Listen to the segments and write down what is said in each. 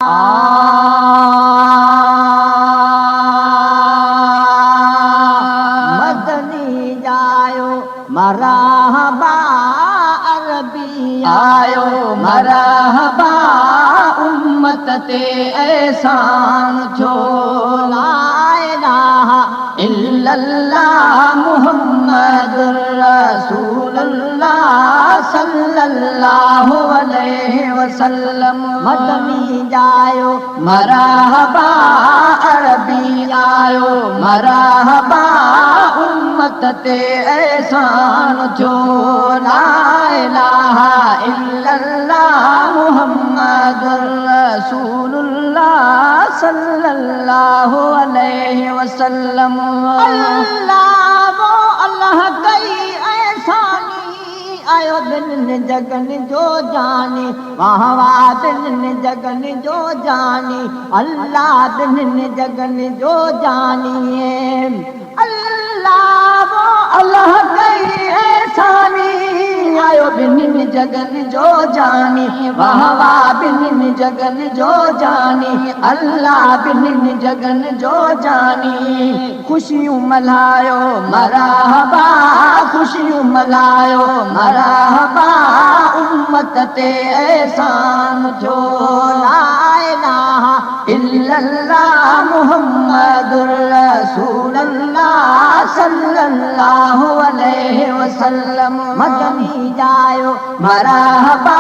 मदनी जायो मरहबा, अरबी आयो मरहबा, उम्मत ते एहसान जो ला इलाहा इल्लल्लाह मुहम्मदुर रसूलुल्लाह सल्लल्लाहु अलैहि वसल्लम। मदनी जायो मरहबा, अरबी आयो मरहबा, उम्मत ते एहसान जो ला इलाहा इल्लल्लाह मुहम्मदुर रसूलुल्लाह सल्लल्लाहु अलैहि वसल्लम। अल्लाह वो अल्लाह कई एहसानी आयो बिन जगन जो जानी, वाह वाह बिन जगन जो जानी, अल्लाह बिन जगन जो जानिए। अल्लाह वो अल्लाह कई एहसानी आयो बिन जगन जो जानी, वाह वाह बिन जगन जो जानी, अल्लाह बिन जगन जो जानी। खुशियों मल्हायो मरहबा, खुशियों मल्हायो मरहबा, उम्मत ते एहसान जो ला इलाहा इल्लल्लाह मुहम्मदुर रसूलुल्लाह सल्लल्लाहु अलैहि वसल्लम। मदनी जायो मरहबा,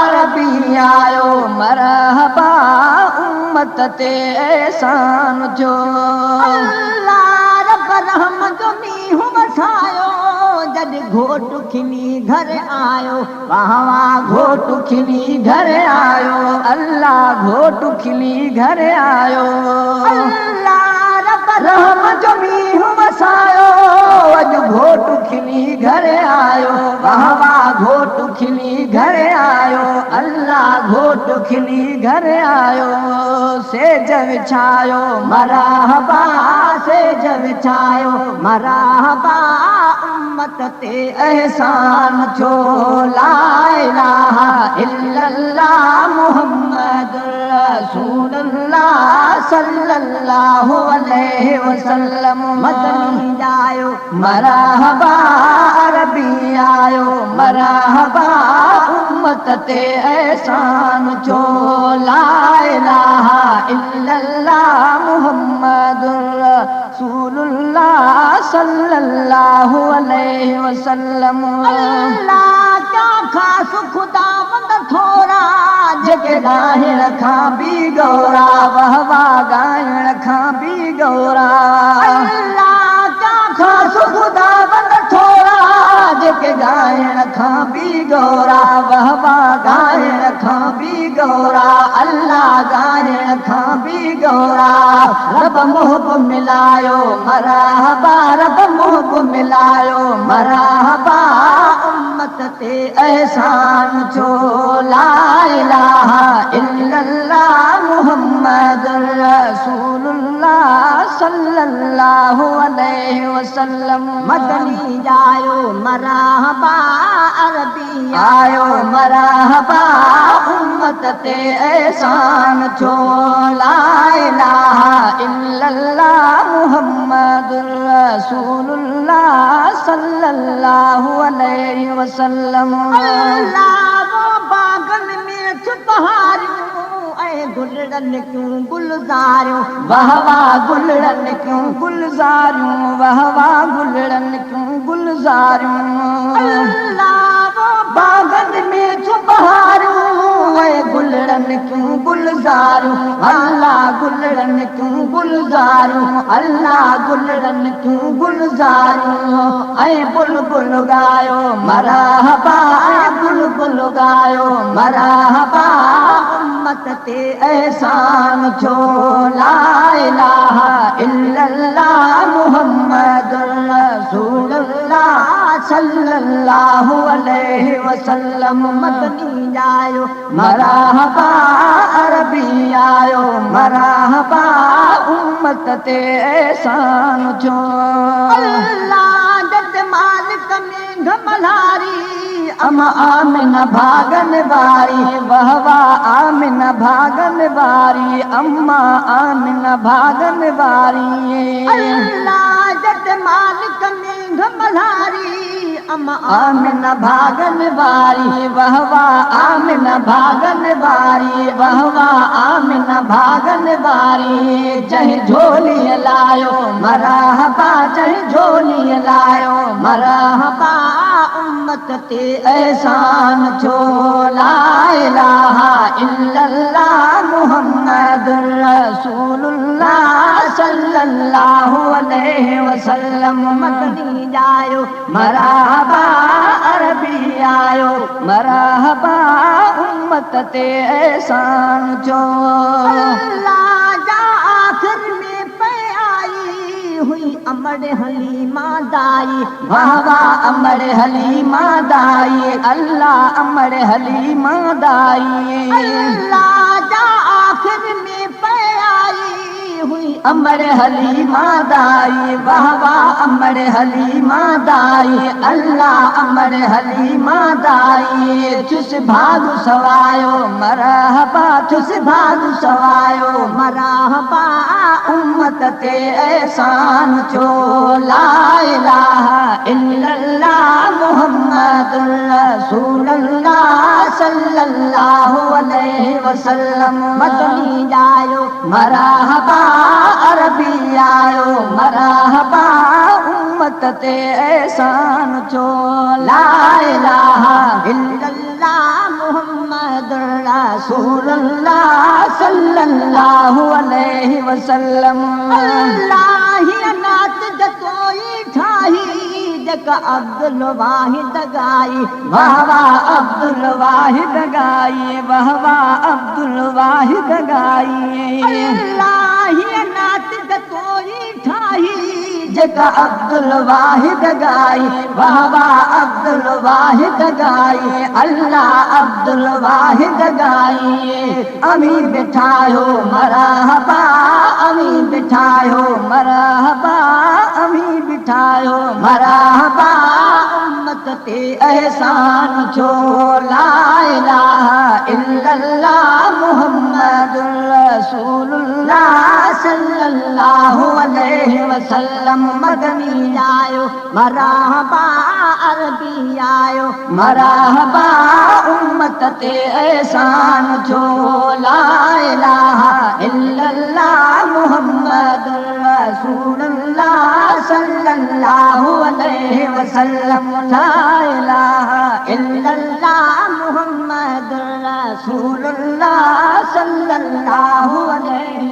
अरबी आयो मरहबा, उम्मत ते एहसान जो। अल्लाह रब रहम जो मींहुं वसायो, जद घोट खिली घर आयो, वाह वाह घोट खिली घर आयो, अल्लाह घोट खिली घर आयो। अल्लाह रब रहम जो मींहुं वसायो, अज घोट खिली घर आयो, वाह वाह घोट खिली घर आयो, अल्लाह घोट खिली घर आयो। सेज विछायो मरहबा, सेज विछायो मरहबा, उम्मत ते एहसान जो ला इलाहा इल्लल्लाह मुहम्मदुर रसूलुल्लाह सल्लल्लाहु अलैहि वसल्लम। मदनी जायो मरहबा, अरबी आयो मरहबा, उम्मत ते एहसान जो ला इलाहा इल्लल्लाह मुहम्मदुर रसूलुल्लाह सल्लल्लाहु अलैहि वसल्लम। अल्लाह क्या खास खुदावंद थोरा, जेके ॻाइण खां बि गौरा, वाह वाह ॻाइण खां बि गौरा। अल्लाह क्या खास खुदावंद थोरा, जेके ॻाइण खां बि गौरा, वाह वाह ॻाइण खां बि गौरा, अल्लाह ॻाइण खां बि गौरा। रब मुहब मिलायो मरहबा, रब मुहब मिलायो मरहबा, उम्मत ते एहसान जो ला इलाहा इल्लल्लाह मुहम्मदुर रसूलुल्लाह सल्लल्लाहु अलैहि वसल्लम। मदनी जायो मरहबा, अरबी आयो मरहबा, उम्मत ते एहसान जो ला इलाहा इल्लल्लाह मुहम्मदुर रसूलुल्लाह सल्लल्लाहु अलैहि वसल्लम। अल्लाह वो बागन में छुपहारियूं ऐं गुलड़न क्यों गुलज़ारियूं, वाह वाह गुलड़न क्यों गुलज़ारियूं, वाह वाह गुलड़न क्यों गुलज़ारियूं। अल्लाह वो बागन में छुपहारियूं ऐं गुलड़न क्यों गुलज़ारियूं, अल्लाह गुलड़न क्यों गुलज़ारियूं, अल्लाह गुलड़न क्यों गुलज़ारियूं। ऐं बुलबुल गायो मरहबा, ऐं बुलबुल गायो मरहबा, उम्मत ते एहसान जो ला इलाहा इल्लल्लाह मुहम्मदुर रसूलुल्लाह सल्लल्लाहु अलैहि वसल्लम। मदनी जायो मरहबा, अरबी आयो मरहबा, उम्मत ते एहसान जो। अल्लाह जद मालिक में घमलारी अम्मा आमिना भागन वारी, वाह वाह आमिना भागन वारी, अम्मा आमिना भागन वारी। अल्लाह जट मालिक नींद मल्हारी, अम्मा आमिना भागन वारी, वाह वाह आमिना भागन वारी, वाह वाह आमिना भागन वारी। चाहे झोली लायो मरहबा, चाहे झोली लायो मरहबा, उम्मत ते एहसान छो। ला इलाहा इल्लल्लाह मुहम्मदुर रसूलुल्लाह सल्लल्लाहु अलैहि वसल्लम। मदनी जायो मरहबा, अरबी आयो मरहबा, उम्मत ते एहसान छो। अल्लाह जा आखिर में पे आई हुई अमर हलीमा दाई, वाह वाह अमर हलीमा दाई, अल्लाह अमर हलीमा दाई। अल्लाह जा आखिर में पे आई हुई अमर हलीमा दाई, वाह वाह अमर हलीमा दाई, अल्लाह अमर हलीमा दाई। तुस भाग सवायो मरहबा, तुस भाग सवायो मरहबा, उम्मत ते एहसान छो। ला इलाहा इल्लल्लाह मुहम्मदुर रसूलुल्लाह सल्लल्लाहु अलैहि वसल्लम। मदनी जायो मरहबा, अरबी आयो मरहबा, उम्मत ते एहसान छो। ला इलाहा इल्लल्लाह मुहम्मदुर रसूलुल्लाह सल्लल्लाहु अलैहि वसल्लम। अल्लाह नात जतोई ठाही, जका अब्दुल वाहिद गाई, वाह वाह अब्दुल वाहिद गाई, वाह वाह अब्दुल वाहिद गाई। अल्लाह नात जतोई ठाही, जका अब्दुल वाहिद गाई, वाह वाह अब्दुल वाहिद गाई, अल्लाह अब्दुल वाहिद गाई। अमी बिठायो मरहबा, अमी बिठायो मरहबा, अमी बिठायो मरहबा, उम्मत ते एहसान छो। ला इलाहा इल्लल्लाह मुहम्मदुर रसूलुल्लाह सल्लल्लाहु अलैहि वसल्लम। मदनी आयो मरहबा, अरबी आयो मरहबा, उम्मत ते एहसान छो। ला इलाहा इल्लल्लाह मुहम्मदुर रसूलुल्लाह सल्लल्लाहु अलैहि वसल्लम। ला इलाहा इल्लल्लाह मुहम्मदुर रसूलुल्लाह सल्लल्लाहु अलैहि